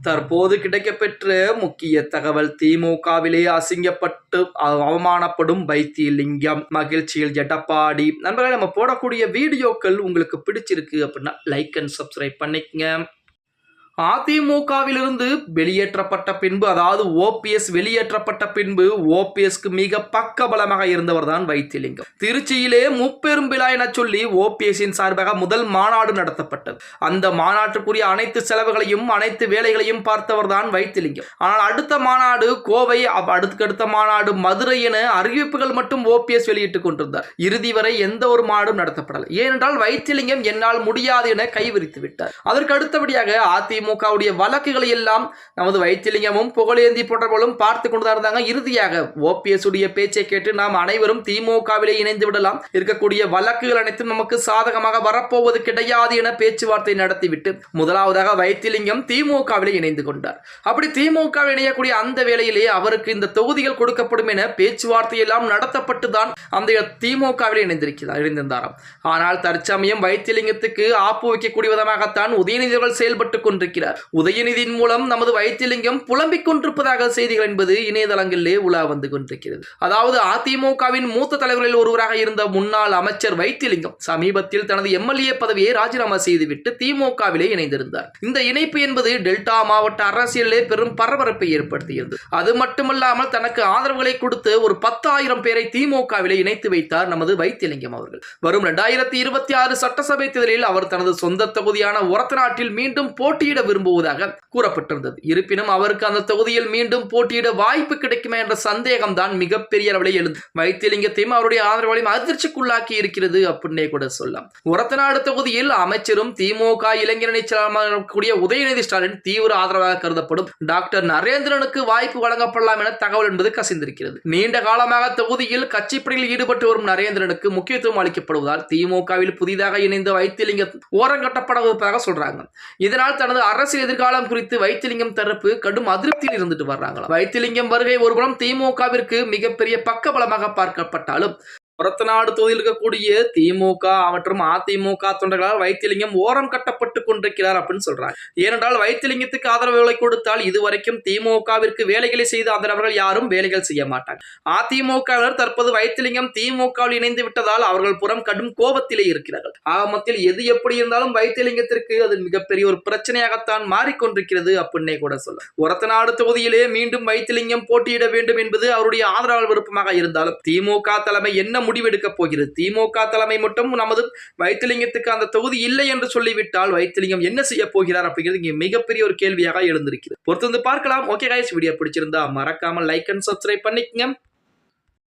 தற்போது கிடைக்கப்பெற்ற முக்கிய தகவல். திமுகவிலே அசிங்கப்பட்டு அவமானப்படும் வைத்திலிங்கம், மகிழ்ச்சியில் எடப்பாடி. நண்பர்களே, நம்ம போடக்கூடிய வீடியோக்கள் உங்களுக்கு பிடிச்சிருக்கு அப்படின்னா லைக் அண்ட் சப்ஸ்கிரைப் பண்ணிக்கங்க. அதிமுகவிலிருந்து வெளியேற்றப்பட்ட பின்பு, அதாவது ஓபிஎஸ் வெளியேற்றப்பட்ட பின்பு ஓபிஎஸ்க்கு மிக பக்கபலமாக இருந்தவர் தான் வைத்திலிங்கம். திருச்சியிலே முப்பெரும் விழா என சொல்லி ஓபிஎஸ்ஸின் சார்பாக முதல் மாநாடு நடத்தப்பட்டது. அந்த மாநாட்டுக்குரிய அனைத்து செலவுகளையும் அனைத்து வேலைகளையும் பார்த்தவர் தான் வைத்திலிங்கம். ஆனால் அடுத்த மாநாடு கோவை, அடுத்த மாநாடு மதுரை என அறிவிப்புகள் மட்டும் ஓபிஎஸ் வெளியிட்டுக் கொண்டிருந்தார். இறுதி வரை எந்த ஒரு மாநாடும் நடத்தப்படலை. ஏனென்றால் வைத்திலிங்கம் என்னால் முடியாது என கைவிரித்து விட்டார். அதற்கு அடுத்தபடியாக அதிமுகவுடைய வழக்குகளை எல்லாம் நமது வைத்திலிங்கமும் புகழேந்தி போன்றவர்களும் பார்த்து கொண்டுதான் இருந்தாங்க. இறுதியாக ஓபிஎஸ் உடைய பேச்சை கேட்டு நாம் அனைவரும் திமுகவிலே இணைந்து விடலாம், இருக்கக்கூடிய வழக்குகள் அனைத்தும் நமக்கு சாதகமாக வரப்போவது கிடையாது என பேச்சுவார்த்தை நடத்திவிட்டு முதலாவதாக வைத்திலிங்கம் திமுகவிலே இணைந்து கொண்டார். அப்படி திமுகவில் இணையக்கூடிய அந்த வேளையிலே அவருக்கு இந்த தொகுதிகள் கொடுக்கப்படும் என பேச்சுவார்த்தை எல்லாம் நடத்தப்பட்டு தான் அந்த திமுகவிலே இணைந்திருந்தாராம். ஆனால் தற்சமயம் வைத்திலிங்கத்துக்கு ஆப்பு வைக்கக்கூடிய விதமாகத்தான் உதயநிதி அவர்கள் செயல்பட்டுக் கொண்டிருக்கிறார். உதயநிதியின் மூலம் நமது வைத்திலிங்கம் புலம்பிக் கொண்டிருப்பதாக செய்திகள் என்பது இணையதளங்களிலே உலா வந்து கொண்டிருக்கிறது. அதாவது அதிமுகவின் மூத்த தலைவர்களில் ஒருவராக இருந்த முன்னாள் அமைச்சர் வைத்திலிங்கம் சமீபத்தில் தனது எம்எல்ஏ பதவியை ராஜினாமா செய்துவிட்டு திமுகவிலே இணைந்திருந்தார். இந்த இணைப்பு என்பது டெல்டா மாவட்ட அரசியலிலே பெரும் பரபரப்பை ஏற்படுத்தியது. அது மட்டுமல்லாமல் தனக்கு ஆதரவுகளை கொடுத்து ஒரு 10,000 பேரை திமுகவிலே இணைத்து வைத்தார் நமது வைத்திலிங்கம் அவர்கள். வரும் 2026 சட்டசபை தேர்தலில் அவர் தனது சொந்த தொகுதியான ஒரத்தநாட்டில் மீண்டும் போட்டியிட விரும்புவதாக கூறப்பட்டிருந்தது. இருப்பினும் அவருக்கு அந்த தொகுதியில் மீண்டும் போட்டியிட வாய்ப்பு கிடைக்குமா என்ற சந்தேகம் தான் மிகப்பெரிய அளவில் எழுந்து வைத்திலிங்கத்தையும் அவருடைய ஆதரவாளையும் அதிர்ச்சிக்குள்ளாக்கி இருக்கிறது அப்படின்னே கூட சொல்லலாம். ஒரத்தநாடு தொகுதியில் அமைச்சரும் திமுக இளைஞரணி கூடிய உதயநிதி ஸ்டாலின் தீவிர ஆதரவாக கருதப்படும் டாக்டர் நரேந்திரனுக்கு வாய்ப்பு வழங்கப்படலாம் என தகவல் என்பது கசிந்திருக்கிறது. நீண்ட காலமாக தொகுதியில் கட்சிப்பணியில் ஈடுபட்டு வரும் நரேந்திரனுக்கு முக்கியத்துவம் அளிக்கப்படுவதால் திமுகவில் புதிதாக இணைந்த வைத்திலிங்கம் ஓரங்கட்டப்படுவதாக சொல்றாங்க. இதனால் தனது அரசியல் எதிர்காலம் குறித்து வைத்திலிங்கம் தரப்பு கடும் அதிருப்தியில் இருந்துட்டு வர்றாங்களா. வைத்திலிங்கம் வருகை ஒருபுறம் திமுகவிற்கு மிகப்பெரிய பக்கபலமாக பார்க்கப்பட்டாலும் ஒரத்தநாடு தொகுதியில் இருக்கக்கூடிய திமுக மற்றும் அதிமுக தொண்டர்களால் வைத்திலிங்கம் ஓரம் கட்டப்பட்டு கொண்டிருக்கிறார் அப்படின்னு சொல்றாங்க. ஏனென்றால் வைத்திலிங்கத்துக்கு ஆதரவுகளை கொடுத்தால் இதுவரைக்கும் திமுகவிற்கு வேலைகளை செய்த ஆதரவர்கள் யாரும் வேலைகள் செய்ய மாட்டாங்க. அதிமுகவினர் தற்போது வைத்திலிங்கம் திமுகவில் இணைந்து விட்டதால் அவர்கள் புறம் கடும் கோபத்திலே இருக்கிறார்கள். ஆகமத்தில் எது எப்படி இருந்தாலும் வைத்திலிங்கத்திற்கு அது மிகப்பெரிய ஒரு பிரச்சனையாகத்தான் மாறிக்கொண்டிருக்கிறது அப்படின்னே கூட சொல்ல. ஒரத்தநாடு தொகுதியிலே மீண்டும் வைத்திலிங்கம் போட்டியிட வேண்டும் என்பது அவருடைய ஆதரவாளர் விருப்பமாக இருந்தாலும் திமுக தலைமை என்ன முடிவெடுக்க போகிறது? திமுக தலைமை மட்டும் நமது வைத்திலிங்கத்துக்கு அந்த தொகுதி இல்லை என்று சொல்லிவிட்டால் வைத்திலிங்கம் என்ன செய்ய போகிறார் அப்படிங்கிறது இங்கே மிகப்பெரிய ஒரு கேள்வியாக எழுந்திருக்கிறது. பொறுத்து வந்து பார்க்கலாம். ஓகே गाइस, வீடியோ பிடிச்சிருந்தா மறக்காம லைக் அண்ட் சப்ஸ்கிரைப் பண்ணிக்கங்க.